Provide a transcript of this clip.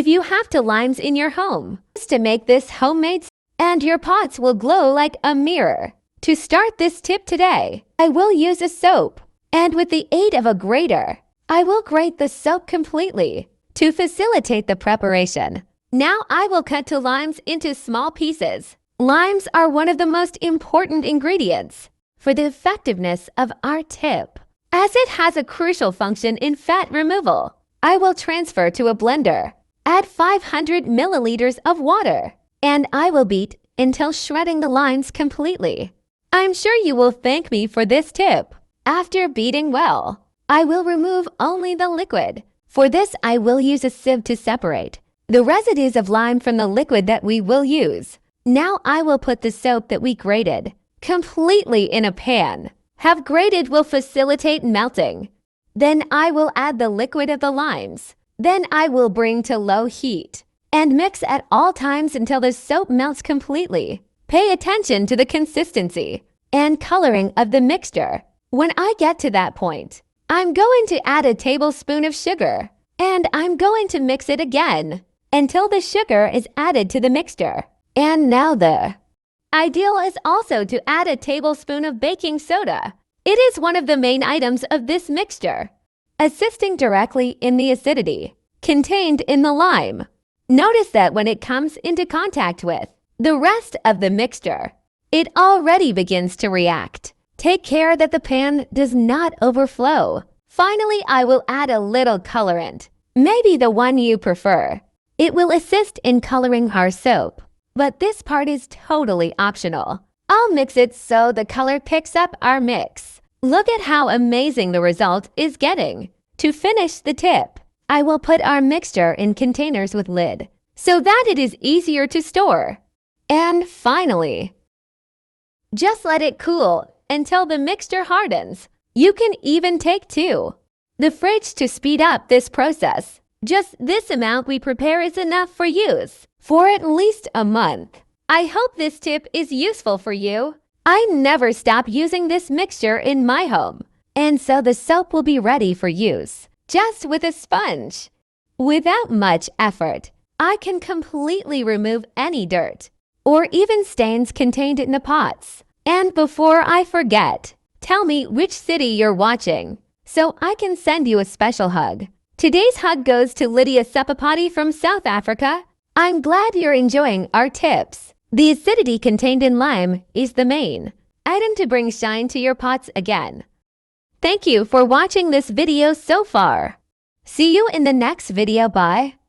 if you have to limes in your home. Just to make this homemade and your pots will glow like a mirror. To start this tip today, I will use a soap, and with the aid of a grater, I will grate the soap completely to facilitate the preparation. Now I will cut the limes into small pieces. Limes are one of the most important ingredients for the effectiveness of our tip, as it has a crucial function in fat removal. I will transfer to a blender, add 500 milliliters of water, and I will beat until shredding the limes completely. I'm sure you will thank me for this tip. After beating well, I will remove only the liquid. For this, I will use a sieve to separate the residues of lime from the liquid that we will use. Now I will put the soap that we grated completely in a pan. Have grated will facilitate melting. Then I will add the liquid of the limes. Then I will bring to low heat and mix at all times until the soap melts completely. Pay attention to the consistency and coloring of the mixture. When I get to that point, I'm going to add a tablespoon of sugar, and I'm going to mix it again until the sugar is added to the mixture. And now the ideal is also to add a tablespoon of baking soda. It is one of the main items of this mixture, assisting directly in the acidity contained in the lime. Notice that when it comes into contact with the rest of the mixture, it already begins to react. Take care that the pan does not overflow. Finally, I will add a little colorant, maybe the one you prefer. It will assist in coloring our soap, but this part is totally optional. I'll mix it so the color picks up our mix. Look at how amazing the result is getting. To finish the tip, I will put our mixture in containers with lid so that it is easier to store. And finally, just let it cool until the mixture hardens. You can even take the fridge to speed up this process. Just this amount we prepare is enough for use for at least a month. I hope this tip is useful for you. I never stop using this mixture in my home, and so the soap will be ready for use just with a sponge. Without much effort, I can completely remove any dirt or even stains contained in the pots. And before I forget, tell me which city you're watching so I can send you a special hug. Today's hug goes to Lydia Sepapati from South Africa. I'm glad you're enjoying our tips. The acidity contained in lime is the main item to bring shine to your pots again. Thank you for watching this video so far. See you in the next video. Bye.